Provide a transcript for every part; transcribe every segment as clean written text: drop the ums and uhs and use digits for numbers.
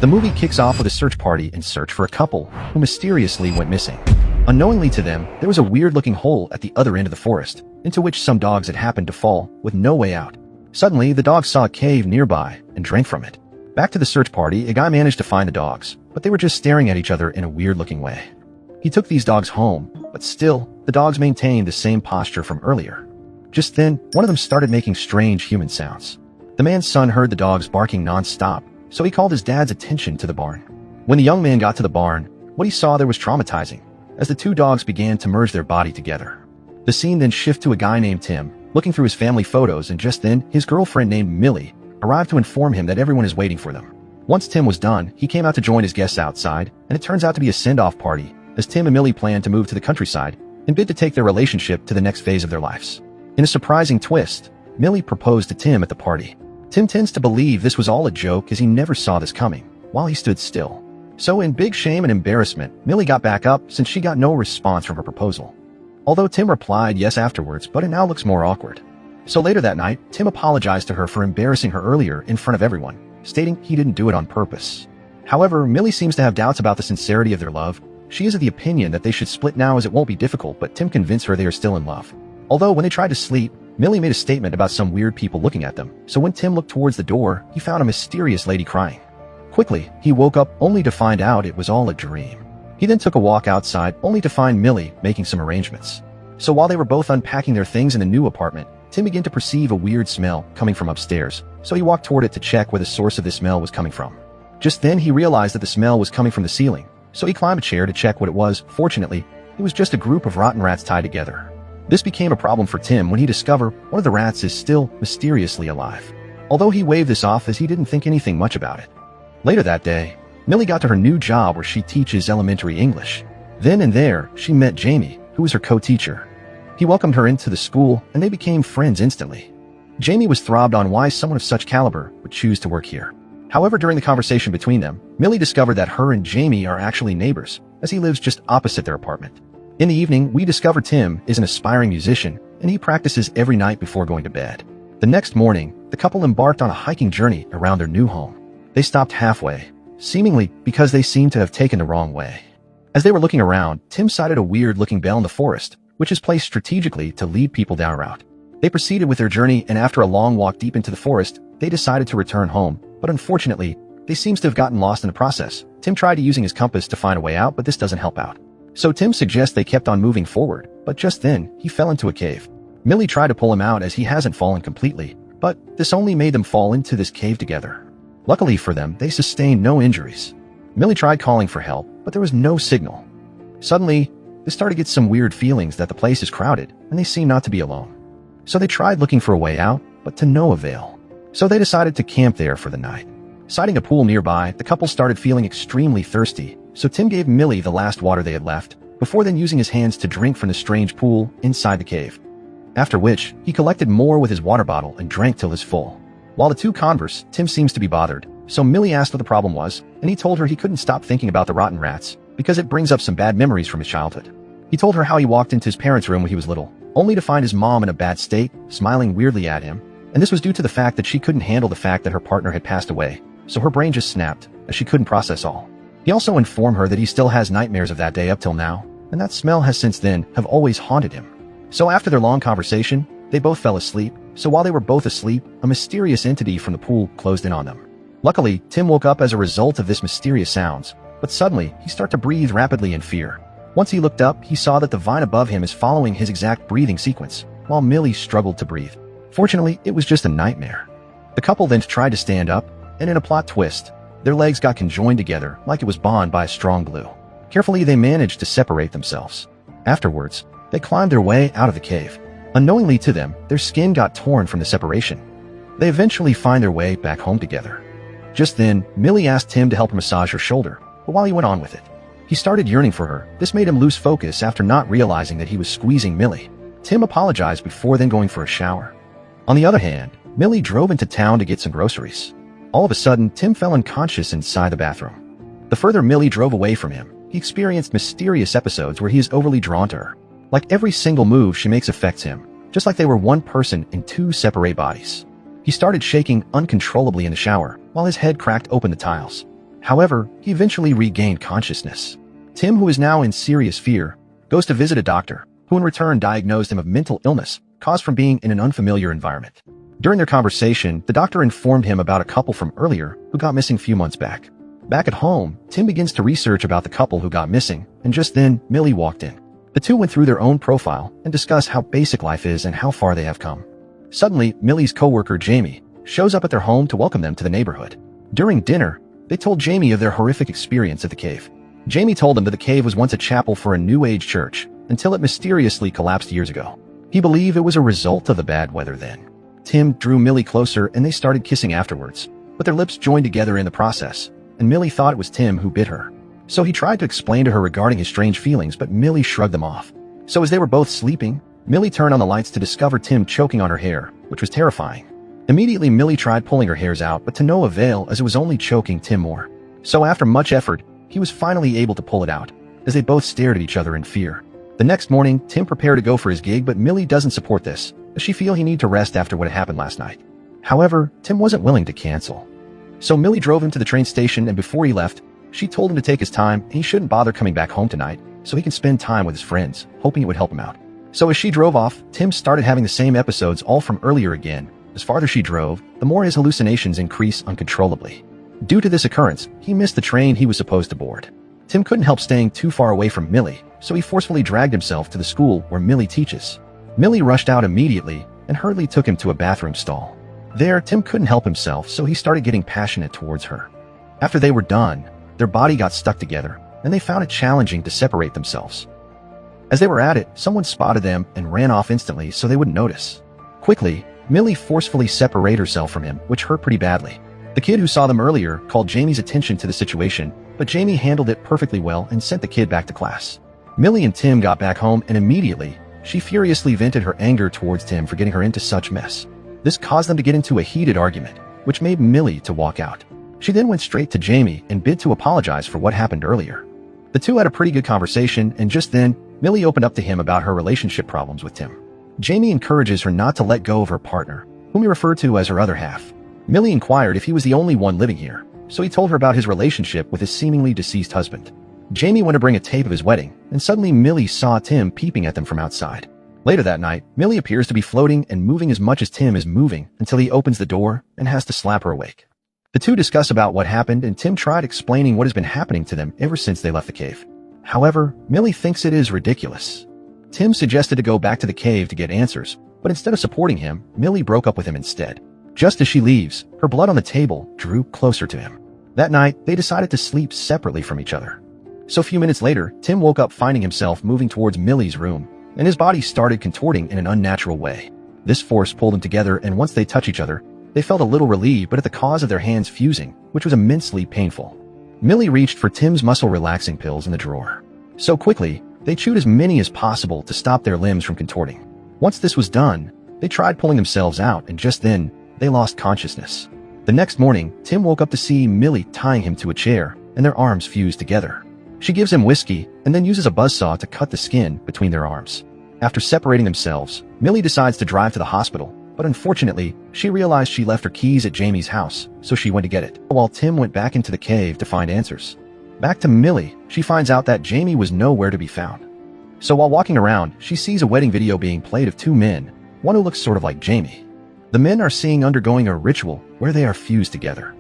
The movie kicks off with a search party in search for a couple who mysteriously went missing. Unknowingly to them, there was a weird-looking hole at the other end of the forest, into which some dogs had happened to fall, with no way out. Suddenly, the dogs saw a cave nearby and drank from it. Back to the search party, a guy managed to find the dogs, but they were just staring at each other in a weird-looking way. He took these dogs home, but still, the dogs maintained the same posture from earlier. Just then, one of them started making strange human sounds. The man's son heard the dogs barking non-stop, so he called his dad's attention to the barn. When the young man got to the barn, what he saw there was traumatizing, as the two dogs began to merge their body together. The scene then shifted to a guy named Tim, looking through his family photos, and just then, his girlfriend named Millie arrived to inform him that everyone is waiting for them. Once Tim was done, he came out to join his guests outside, and it turns out to be a send-off party, as Tim and Millie plan to move to the countryside and bid to take their relationship to the next phase of their lives. In a surprising twist, Millie proposed to Tim at the party. Tim tends to believe this was all a joke as he never saw this coming, while he stood still. So in big shame and embarrassment, Millie got back up since she got no response from her proposal. Although Tim replied yes afterwards, but it now looks more awkward. So later that night, Tim apologized to her for embarrassing her earlier in front of everyone, stating he didn't do it on purpose. However, Millie seems to have doubts about the sincerity of their love. She is of the opinion that they should split now as it won't be difficult, but Tim convinced her they are still in love. Although when they tried to sleep, Millie made a statement about some weird people looking at them, so when Tim looked towards the door, he found a mysterious lady crying. Quickly, he woke up only to find out it was all a dream. He then took a walk outside only to find Millie making some arrangements. So while they were both unpacking their things in the new apartment, Tim began to perceive a weird smell coming from upstairs, so he walked toward it to check where the source of this smell was coming from. Just then he realized that the smell was coming from the ceiling, so he climbed a chair to check what it was. Fortunately, it was just a group of rotten rats tied together. This became a problem for Tim when he discovered one of the rats is still mysteriously alive. Although he waved this off as he didn't think anything much about it. Later that day, Millie got to her new job where she teaches elementary English. Then and there, she met Jamie, who was her co-teacher. He welcomed her into the school and they became friends instantly. Jamie was throbbed on why someone of such caliber would choose to work here. However, during the conversation between them, Millie discovered that her and Jamie are actually neighbors, as he lives just opposite their apartment. In the evening, we discover Tim is an aspiring musician, and he practices every night before going to bed. The next morning, the couple embarked on a hiking journey around their new home. They stopped halfway, seemingly because they seemed to have taken the wrong way. As they were looking around, Tim sighted a weird-looking bell in the forest, which is placed strategically to lead people down a route. They proceeded with their journey, and after a long walk deep into the forest, they decided to return home, but unfortunately, they seem to have gotten lost in the process. Tim tried using his compass to find a way out, but this doesn't help out. So Tim suggests they kept on moving forward, but just then, he fell into a cave. Millie tried to pull him out as he hasn't fallen completely, but this only made them fall into this cave together. Luckily for them, they sustained no injuries. Millie tried calling for help, but there was no signal. Suddenly, they started to get some weird feelings that the place is crowded, and they seem not to be alone. So they tried looking for a way out, but to no avail. So they decided to camp there for the night. Sighting a pool nearby, the couple started feeling extremely thirsty, so Tim gave Millie the last water they had left, before then using his hands to drink from the strange pool inside the cave. After which, he collected more with his water bottle and drank till his full. While the two converse, Tim seems to be bothered, so Millie asked what the problem was, and he told her he couldn't stop thinking about the rotten rats, because it brings up some bad memories from his childhood. He told her how he walked into his parents' room when he was little, only to find his mom in a bad state, smiling weirdly at him, and this was due to the fact that she couldn't handle the fact that her partner had passed away, so her brain just snapped, as she couldn't process all. He also informed her that he still has nightmares of that day up till now, and that smell has since then have always haunted him. So after their long conversation, they both fell asleep, so while they were both asleep, a mysterious entity from the pool closed in on them. Luckily, Tim woke up as a result of this mysterious sounds, but suddenly, he started to breathe rapidly in fear. Once he looked up, he saw that the vine above him is following his exact breathing sequence, while Millie struggled to breathe. Fortunately, it was just a nightmare. The couple then tried to stand up, and in a plot twist, their legs got conjoined together like it was bound by a strong glue. Carefully, they managed to separate themselves. Afterwards, they climbed their way out of the cave. Unknowingly to them, their skin got torn from the separation. They eventually find their way back home together. Just then, Millie asked Tim to help her massage her shoulder, but while he went on with it, he started yearning for her. This made him lose focus after not realizing that he was squeezing Millie. Tim apologized before then going for a shower. On the other hand, Millie drove into town to get some groceries. All of a sudden, Tim fell unconscious inside the bathroom. The further Millie drove away from him, he experienced mysterious episodes where he is overly drawn to her. Like every single move she makes affects him, just like they were one person in two separate bodies. He started shaking uncontrollably in the shower, while his head cracked open the tiles. However, he eventually regained consciousness. Tim, who is now in serious fear, goes to visit a doctor, who in return diagnosed him of mental illness caused from being in an unfamiliar environment. During their conversation, the doctor informed him about a couple from earlier who got missing a few months back. Back at home, Tim begins to research about the couple who got missing, and just then, Millie walked in. The two went through their own profile and discuss how basic life is and how far they have come. Suddenly, Millie's coworker Jamie shows up at their home to welcome them to the neighborhood. During dinner, they told Jamie of their horrific experience at the cave. Jamie told them that the cave was once a chapel for a New Age church until it mysteriously collapsed years ago. He believed it was a result of the bad weather then. Tim drew Millie closer and they started kissing afterwards, but their lips joined together in the process, and Millie thought it was Tim who bit her. So he tried to explain to her regarding his strange feelings, but Millie shrugged them off. So as they were both sleeping, Millie turned on the lights to discover Tim choking on her hair, which was terrifying. Immediately, Millie tried pulling her hairs out, but to no avail as it was only choking Tim more. So after much effort, he was finally able to pull it out, as they both stared at each other in fear. The next morning, Tim prepared to go for his gig, but Millie doesn't support this, as she feels he needs to rest after what had happened last night. However, Tim wasn't willing to cancel. So Millie drove him to the train station, and before he left, she told him to take his time and he shouldn't bother coming back home tonight, so he can spend time with his friends, hoping it would help him out. So as she drove off, Tim started having the same episodes all from earlier again. As farther she drove, the more his hallucinations increased uncontrollably. Due to this occurrence, he missed the train he was supposed to board. Tim couldn't help staying too far away from Millie, so he forcefully dragged himself to the school where Millie teaches. Millie rushed out immediately and hurriedly took him to a bathroom stall. There, Tim couldn't help himself, so he started getting passionate towards her. After they were done, their body got stuck together, and they found it challenging to separate themselves. As they were at it, someone spotted them and ran off instantly so they wouldn't notice. Quickly, Millie forcefully separated herself from him, which hurt pretty badly. The kid who saw them earlier called Jamie's attention to the situation, but Jamie handled it perfectly well and sent the kid back to class. Millie and Tim got back home, and immediately, she furiously vented her anger towards Tim for getting her into such mess. This caused them to get into a heated argument, which made Millie to walk out. She then went straight to Jamie and bid to apologize for what happened earlier. The two had a pretty good conversation, and just then, Millie opened up to him about her relationship problems with Tim. Jamie encourages her not to let go of her partner, whom he referred to as her other half. Millie inquired if he was the only one living here, so he told her about his relationship with his seemingly deceased husband. Jamie went to bring a tape of his wedding, and suddenly Millie saw Tim peeping at them from outside. Later that night, Millie appears to be floating and moving as much as Tim is moving until he opens the door and has to slap her awake. The two discuss about what happened, and Tim tried explaining what has been happening to them ever since they left the cave. However, Millie thinks it is ridiculous. Tim suggested to go back to the cave to get answers, but instead of supporting him, Millie broke up with him instead. Just as she leaves, her blood on the table drew closer to him. That night, they decided to sleep separately from each other. So a few minutes later, Tim woke up finding himself moving towards Millie's room, and his body started contorting in an unnatural way. This force pulled them together, and once they touched each other, they felt a little relieved, but at the cause of their hands fusing, which was immensely painful. Millie reached for Tim's muscle-relaxing pills in the drawer. So quickly, they chewed as many as possible to stop their limbs from contorting. Once this was done, they tried pulling themselves out, and just then, they lost consciousness. The next morning, Tim woke up to see Millie tying him to a chair, and their arms fused together. She gives him whiskey, and then uses a buzzsaw to cut the skin between their arms. After separating themselves, Millie decides to drive to the hospital, but unfortunately, she realized she left her keys at Jamie's house, so she went to get it, while Tim went back into the cave to find answers. Back to Millie, she finds out that Jamie was nowhere to be found. So while walking around, she sees a wedding video being played of two men, one who looks sort of like Jamie. The men are seen undergoing a ritual where they are fused together.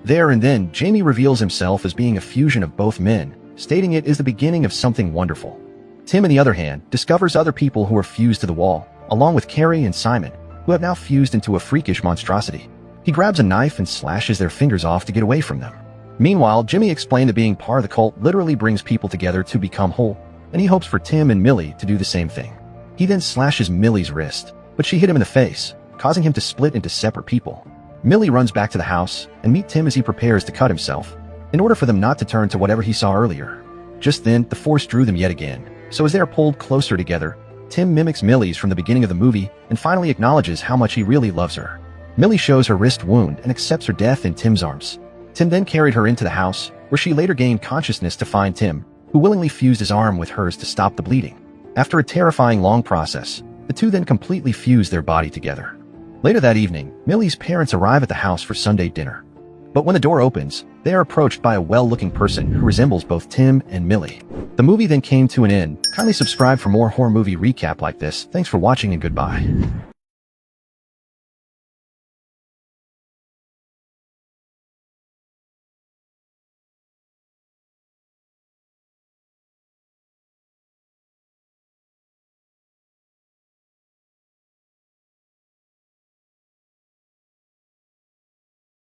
There and then, Jamie reveals himself as being a fusion of both men, stating it is the beginning of something wonderful. Tim, on the other hand, discovers other people who are fused to the wall, along with Carrie and Simon, who have now fused into a freakish monstrosity. He grabs a knife and slashes their fingers off to get away from them. Meanwhile, Jimmy explained that being part of the cult literally brings people together to become whole, and he hopes for Tim and Millie to do the same thing. He then slashes Millie's wrist, but she hit him in the face, causing him to split into separate people. Millie runs back to the house and meets Tim as he prepares to cut himself, in order for them not to turn to whatever he saw earlier. Just then, the force drew them yet again, so as they are pulled closer together, Tim mimics Millie's from the beginning of the movie and finally acknowledges how much he really loves her. Millie shows her wrist wound and accepts her death in Tim's arms. Tim then carried her into the house, where she later gained consciousness to find Tim, who willingly fused his arm with hers to stop the bleeding. After a terrifying long process, the two then completely fused their body together. Later that evening, Millie's parents arrive at the house for Sunday dinner. But when the door opens, they are approached by a well-looking person who resembles both Tim and Millie. The movie then came to an end. Kindly subscribe for more horror movie recap like this. Thanks for watching and goodbye.